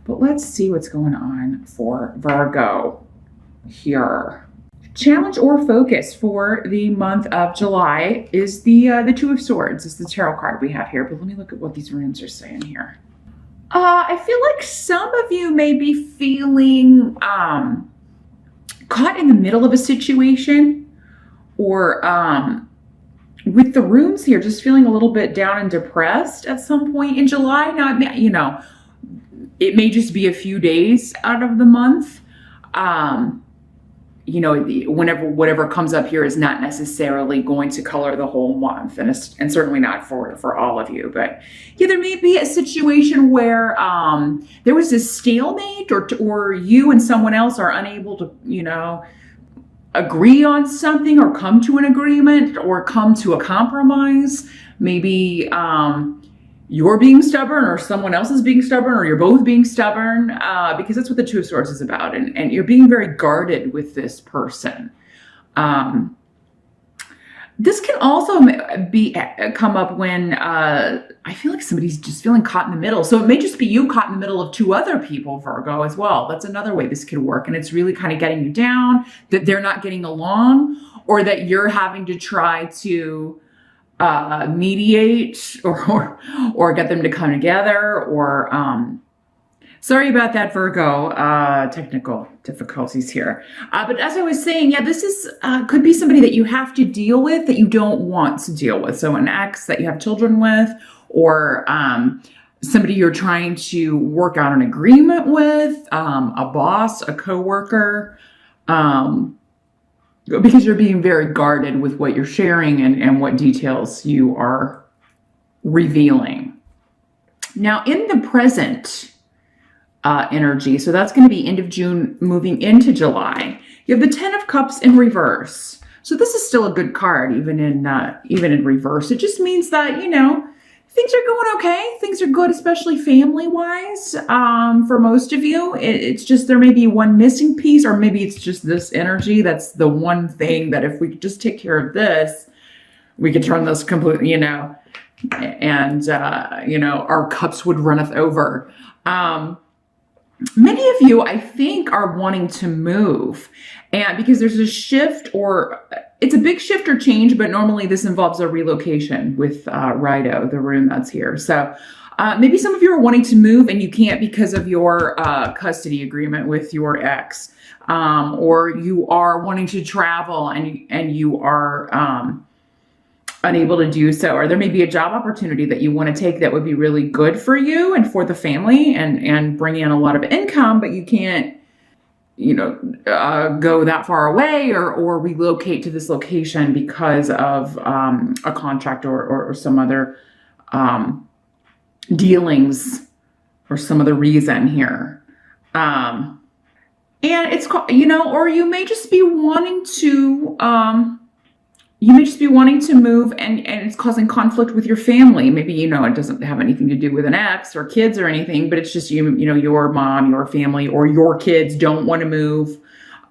But let's see what's going on for Virgo here. Challenge or focus for the month of July is the Two of Swords. Is the tarot card we have here. But let me look at what these runes are saying here. I feel like some of you may be feeling caught in the middle of a situation, or with the runes here, just feeling a little bit down and depressed at some point in July. Now, it may just be a few days out of the month. Whatever comes up here is not necessarily going to color the whole month, and certainly not for all of you. But yeah, there may be a situation where there was a stalemate, or you and someone else are unable to, agree on something, or come to an agreement, or come to a compromise. Maybe you're being stubborn, or someone else is being stubborn, or you're both being stubborn, because that's what the Two of Swords is about. And you're being very guarded with this person. This can also come up when I feel like somebody's just feeling caught in the middle. So it may just be you caught in the middle of two other people, Virgo, as well. That's another way this could work. And it's really kind of getting you down, that they're not getting along, or that you're having to try to mediate or get them to come together, or sorry about that, Virgo, technical difficulties here. But as I was saying, yeah, this is could be somebody that you have to deal with that you don't want to deal with. So an ex that you have children with, or somebody you're trying to work out an agreement with, a boss, a coworker, because you're being very guarded with what you're sharing and what details you are revealing. Now, in the present energy, so that's going to be end of June, moving into July, you have the Ten of Cups in reverse. So this is still a good card, even in reverse. It just means that, things are going okay. Things are good, especially family-wise. For most of you, it's just there may be one missing piece, or maybe it's just this energy. That's the one thing that if we could just take care of this, we could turn this completely, and our cups would runneth over. Many of you, I think, are wanting to move, and because there's a shift, or it's a big shift or change, but normally this involves a relocation with Rido, the rune that's here. So maybe some of you are wanting to move and you can't because of your custody agreement with your ex, or you are wanting to travel and you are unable to do so, or there may be a job opportunity that you want to take that would be really good for you and for the family and bring in a lot of income, but you can't go that far away or relocate to this location because of a contract or some other dealings or some other reason here. And it's, or you may just be wanting to, move and it's causing conflict with your family. Maybe, it doesn't have anything to do with an ex or kids or anything, but it's just, your mom, your family, or your kids don't want to move,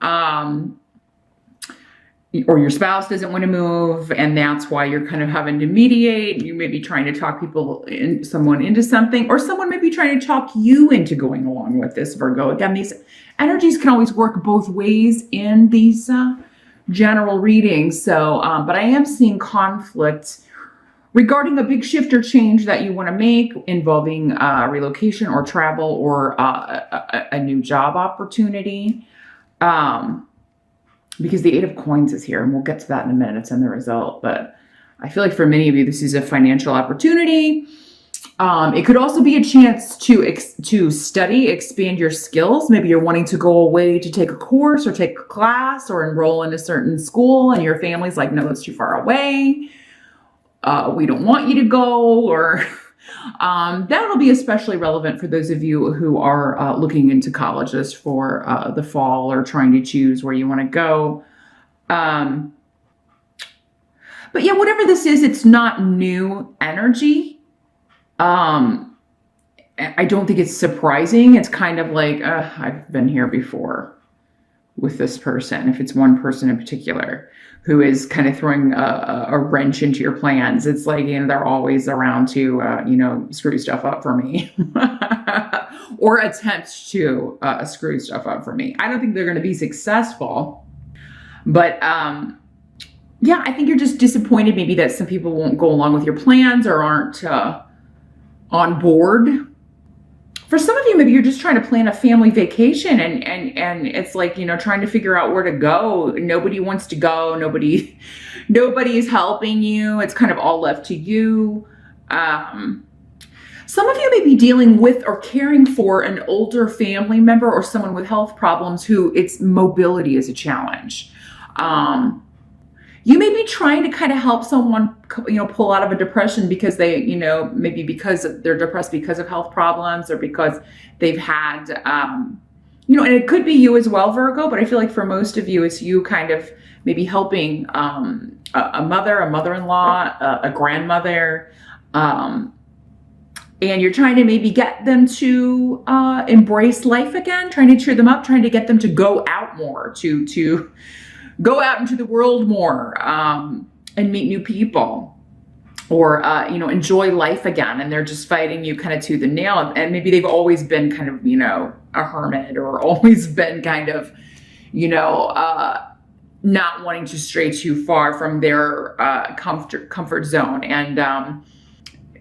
or your spouse doesn't want to move. And that's why you're kind of having to mediate. You may be trying to talk someone into something, or someone may be trying to talk you into going along with this, Virgo. Again, these energies can always work both ways in these, general readings. So, but I am seeing conflict regarding a big shift or change that you want to make involving relocation or travel or a new job opportunity. Because the Eight of Coins is here, and we'll get to that in a minute. It's in the result. But I feel like for many of you, this is a financial opportunity. It could also be a chance to study, expand your skills. Maybe you're wanting to go away to take a course or take a class or enroll in a certain school, and your family's like, no, that's too far away. We don't want you to go, or that'll be especially relevant for those of you who are looking into colleges for the fall or trying to choose where you want to go. But yeah, whatever this is, it's not new energy. I don't think it's surprising. It's kind of like, I've been here before with this person. If it's one person in particular who is kind of throwing a wrench into your plans, it's like, they're always around to, screw stuff up for me. or attempt to screw stuff up for me. I don't think they're going to be successful, but yeah, I think you're just disappointed maybe that some people won't go along with your plans or aren't on board. For some of you, maybe you're just trying to plan a family vacation and it's like, you know, trying to figure out where to go. Nobody wants to go. Nobody is helping you. It's kind of all left to you. Some of you may be dealing with or caring for an older family member or someone with health problems who its mobility is a challenge. You may be trying to kind of help someone, you know, pull out of a depression because they, you know, maybe because they're depressed because of health problems or because they've had, you know, and it could be you as well, Virgo, but I feel like for most of you, it's you kind of maybe helping a mother, a mother-in-law, a grandmother, and you're trying to maybe get them to embrace life again, trying to cheer them up, trying to get them to go out more, to go out into the world more and meet new people, or you know, enjoy life again. And they're just fighting you kind of to the nail. And maybe they've always been kind of, you know, a hermit, or always been kind of, you know, not wanting to stray too far from their comfort zone. And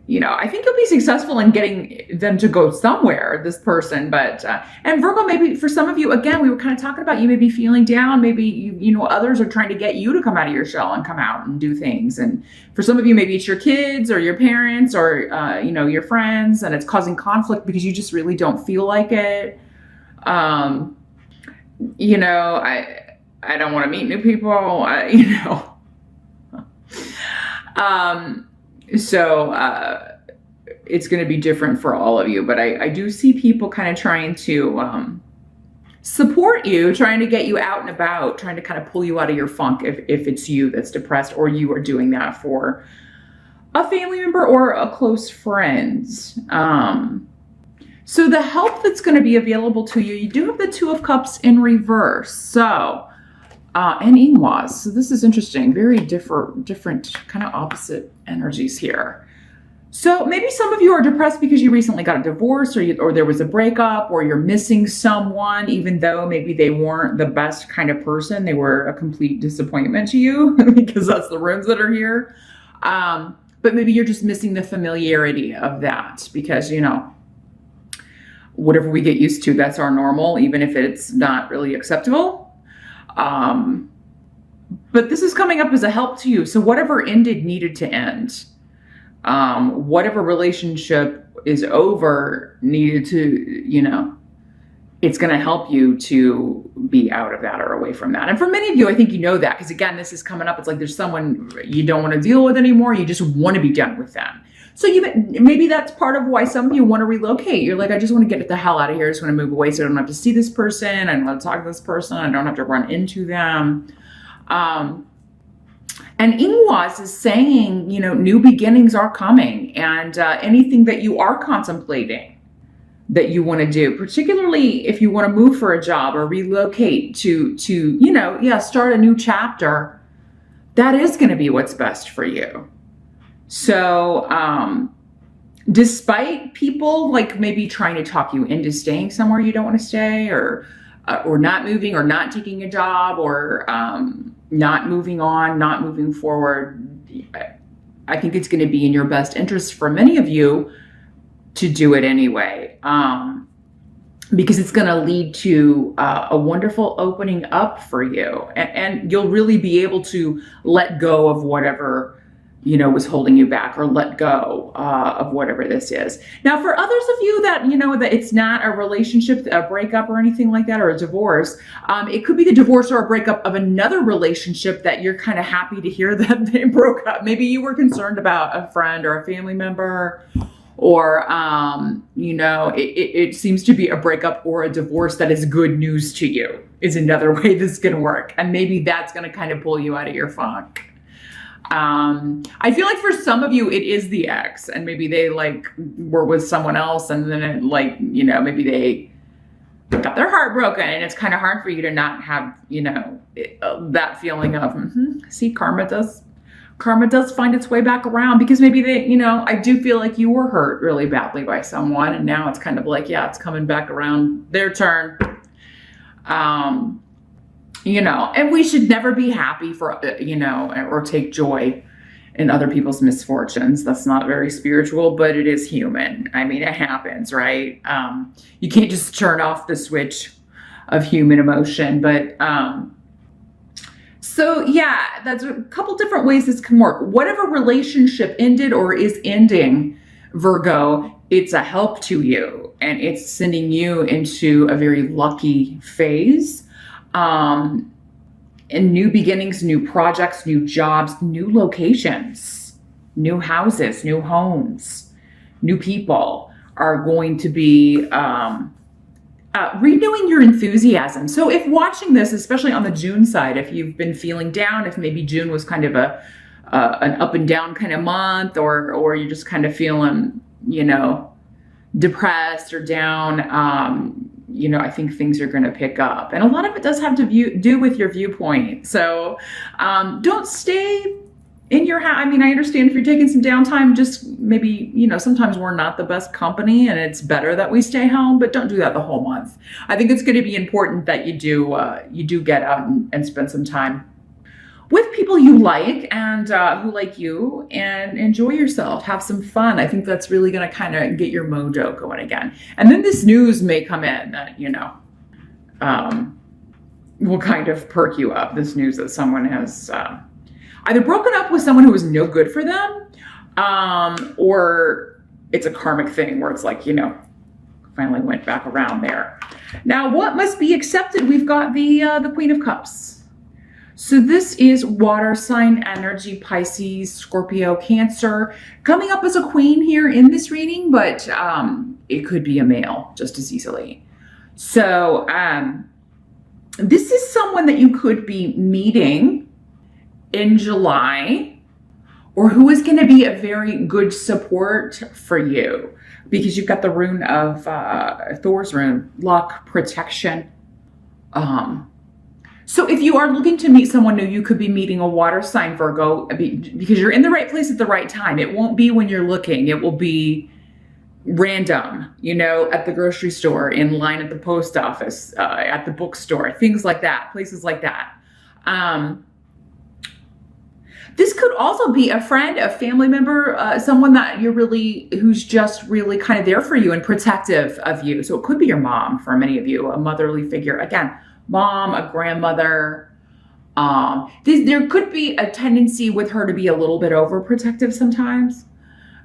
you know, I think you'll be successful in getting them to go somewhere, this person. But, and Virgo, maybe for some of you, again, we were kind of talking about, you may be feeling down. Maybe, you know, others are trying to get you to come out of your shell and come out and do things. And for some of you, maybe it's your kids or your parents or, you know, your friends, and it's causing conflict because you just really don't feel like it. You know, I don't want to meet new people, you know. So it's going to be different for all of you, but I do see people kind of trying to support you, trying to get you out and about, trying to kind of pull you out of your funk if it's you that's depressed, or you are doing that for a family member or a close friend. So the help that's going to be available to you, you do have the Two of Cups in reverse. So and Ingwas. So this is interesting. Very different kind of opposite energies here. So maybe some of you are depressed because you recently got a divorce, or there was a breakup, or you're missing someone, even though maybe they weren't the best kind of person. They were a complete disappointment to you because that's the runes that are here. But maybe you're just missing the familiarity of that because, you know, whatever we get used to, that's our normal, even if it's not really acceptable. But this is coming up as a help to you. So whatever ended needed to end. Whatever relationship is over needed to, you know, it's going to help you to be out of that or away from that. And for many of you, I think you know that, because again, this is coming up. It's like there's someone you don't want to deal with anymore. You just want to be done with them. So maybe that's part of why some of you want to relocate. You're like, I just want to get the hell out of here. I just want to move away so I don't have to see this person. I don't have to talk to this person. I don't have to run into them. And Ingwas is saying, you know, new beginnings are coming, and anything that you are contemplating that you want to do, particularly if you want to move for a job or relocate to, you know, yeah, start a new chapter, that is going to be what's best for you. So, despite people like maybe trying to talk you into staying somewhere you don't want to stay, or not moving, or not taking a job, or not moving on, not moving forward, I think it's going to be in your best interest for many of you to do it anyway, because it's going to lead to a wonderful opening up for you, and you'll really be able to let go of whatever, you know, was holding you back, or let go of whatever this is. Now, for others of you that, you know, that it's not a relationship, a breakup or anything like that, or a divorce, it could be the divorce or a breakup of another relationship that you're kind of happy to hear that they broke up. Maybe you were concerned about a friend or a family member, or, you know, it seems to be a breakup or a divorce that is good news to you, is another way this is going to work. And maybe that's going to kind of pull you out of your funk. I feel like for some of you, it is the ex, and maybe they like were with someone else, and then it, like, you know, maybe they got their heart broken, and it's kind of hard for you to not have, you know, that feeling of, see, karma karma does find its way back around, because maybe they, you know, I do feel like you were hurt really badly by someone, and now it's kind of like, yeah, it's coming back around their turn. You know, and we should never be happy for, you know, or take joy in other people's misfortunes. That's not very spiritual, but it is human. I mean, it happens, right? You can't just turn off the switch of human emotion, but, so yeah, that's a couple different ways this can work. Whatever relationship ended or is ending, Virgo, it's a help to you, and it's sending you into a very lucky phase. And new beginnings, new projects, new jobs, new locations, new houses, new homes, new people are going to be renewing your enthusiasm. So if watching this, especially on the June side, if you've been feeling down, if maybe June was kind of an up and down kind of month, or you're just kind of feeling, you know, depressed or down, you know, I think things are going to pick up. And a lot of it does have to do with your viewpoint. So don't stay in your house. I mean, I understand if you're taking some downtime, just maybe, you know, sometimes we're not the best company and it's better that we stay home, but don't do that the whole month. I think it's going to be important that you do get out and spend some time with people you like and who like you, and enjoy yourself, have some fun. I think that's really going to kind of get your mojo going again. And then this news may come in that, you know, will kind of perk you up. This news that someone has either broken up with someone who was no good for them, or it's a karmic thing where it's like, you know, finally went back around there. Now, what must be accepted? We've got the Queen of Cups. So this is water sign energy, Pisces, Scorpio, Cancer, coming up as a queen here in this reading, but it could be a male just as easily. So this is someone that you could be meeting in July, or who is going to be a very good support for you, because you've got the rune of Thor's rune, luck, protection. So if you are looking to meet someone new, you could be meeting a water sign, Virgo, because you're in the right place at the right time. It won't be when you're looking. It will be random, you know, at the grocery store, in line at the post office, at the bookstore, things like that, places like that. This could also be a friend, a family member, someone that you're who's just really kind of there for you and protective of you. So it could be your mom for many of you, a motherly figure. Again, mom, a grandmother. There could be a tendency with her to be a little bit overprotective sometimes.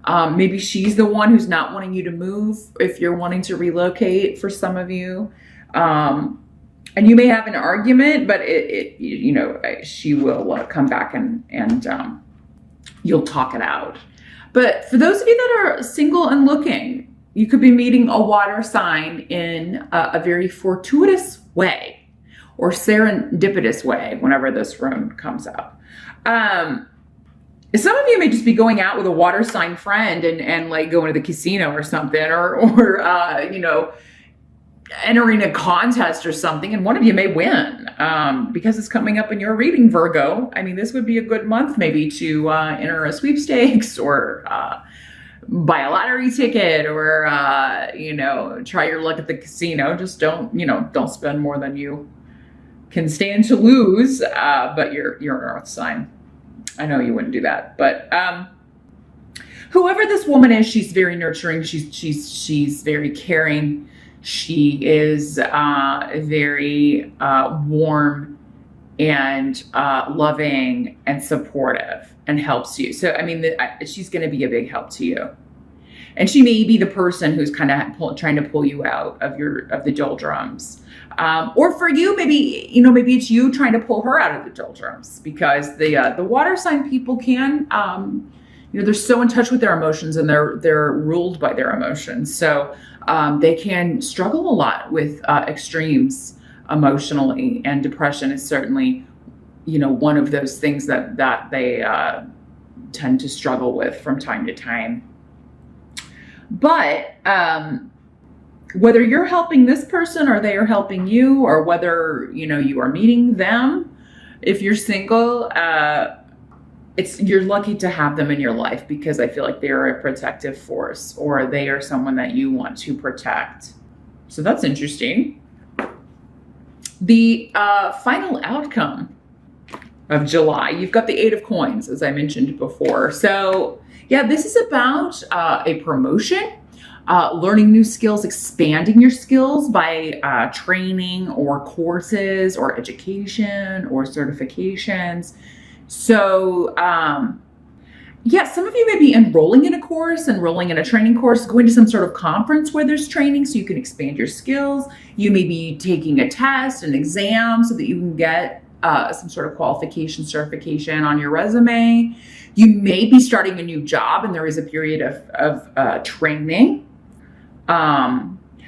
Maybe she's the one who's not wanting you to move if you're wanting to relocate, for some of you. And you may have an argument, but you know, she will come back and you'll talk it out. But for those of you that are single and looking, you could be meeting a water sign in a very fortuitous way, or serendipitous way, whenever this rune comes up. Some of you may just be going out with a water sign friend and like going to the casino or something, or you know, entering a contest or something, and one of you may win because it's coming up in your reading, Virgo. I mean, this would be a good month maybe to enter a sweepstakes, or buy a lottery ticket, or you know, try your luck at the casino. Just don't spend more than you can stand to lose, but you're an earth sign. I know you wouldn't do that, but whoever this woman is, she's very nurturing. She's very caring. She is very warm and loving and supportive, and helps you. So, I mean, she's going to be a big help to you. And she may be the person who's kind of trying to pull you out of the doldrums. Or for you, maybe it's you trying to pull her out of the doldrums, because the water sign people can, they're so in touch with their emotions, and they're ruled by their emotions. So they can struggle a lot with extremes emotionally, and depression is certainly, one of those things that they tend to struggle with from time to time. But whether you're helping this person or they are helping you, or whether, you are meeting them, if you're single, you're lucky to have them in your life because I feel like they're a protective force, or they are someone that you want to protect. So that's interesting. The final outcome of July, you've got the 8 of Coins, as I mentioned before. So yeah, this is about a promotion, learning new skills, expanding your skills by training or courses or education or certifications. So yeah, some of you may be enrolling in a course, enrolling in a training course, going to some sort of conference where there's training so you can expand your skills. You may be taking a test, an exam, so that you can get some sort of qualification, certification on your resume. You may be starting a new job and there is a period of training.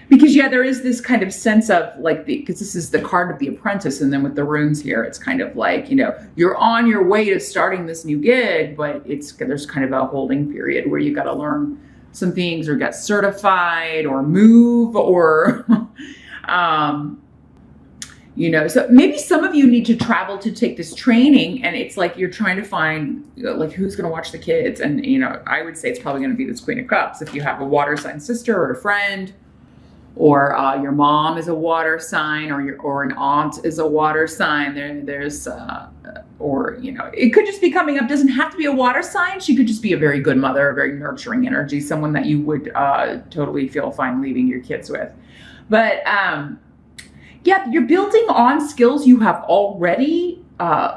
Because yeah, there is this kind of sense of like, because this is the card of the apprentice, and then with the runes here, it's kind of like, you know, you're on your way to starting this new gig, but there's kind of a holding period where you got to learn some things or get certified or move or, you know, so maybe some of you need to travel to take this training, and it's like you're trying to find like who's going to watch the kids. And, you know, I would say it's probably going to be this Queen of Cups if you have a water sign sister or a friend, or your mom is a water sign, or an aunt is a water sign. Or, you know, it could just be coming up. Doesn't have to be a water sign. She could just be a very good mother, a very nurturing energy, someone that you would totally feel fine leaving your kids with. But yeah, you're building on skills you have already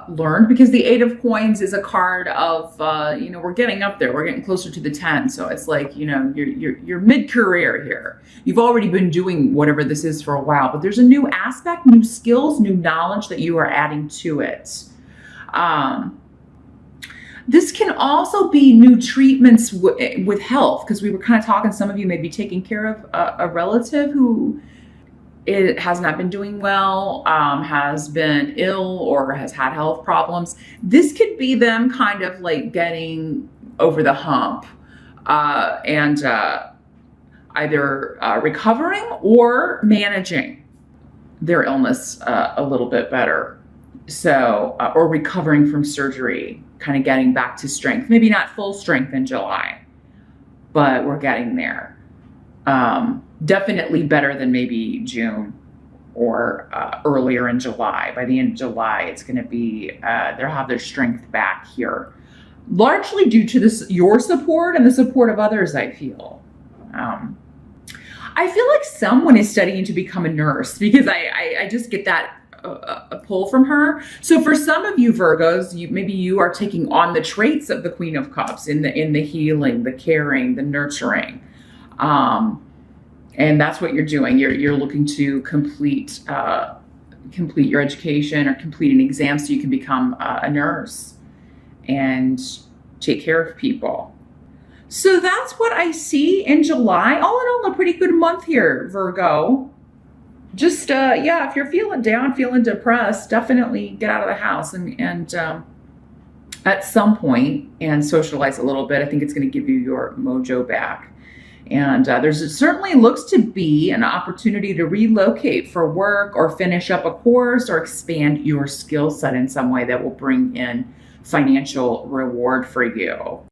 learned, because the 8 of Coins is a card of, you know, we're getting up there. We're getting closer to the 10. So it's like, you know, you're mid-career here. You've already been doing whatever this is for a while, but there's a new aspect, new skills, new knowledge that you are adding to it. This can also be new treatments with health, because we were kind of talking, some of you may be taking care of a relative who has not been doing well, has been ill, or has had health problems. This could be them kind of like getting over the hump and either recovering or managing their illness a little bit better. So, or recovering from surgery, kind of getting back to strength. Maybe not full strength in July, but we're getting there. Definitely better than maybe June or earlier in July. By the end of July, it's going to be, they'll have their strength back here, largely due to your support and the support of others, I feel. I feel like someone is studying to become a nurse, because I just get that a pull from her. So for some of you Virgos, maybe you are taking on the traits of the Queen of Cups in the healing, the caring, the nurturing. And that's what you're doing. You're looking to complete your education or complete an exam so you can become a nurse and take care of people. So that's what I see in July. All in all, a pretty good month here, Virgo. Just, yeah, if you're feeling down, feeling depressed, definitely get out of the house and at some point and socialize a little bit. I think it's going to give you your mojo back. And there's certainly looks to be an opportunity to relocate for work, or finish up a course, or expand your skill set in some way that will bring in financial reward for you.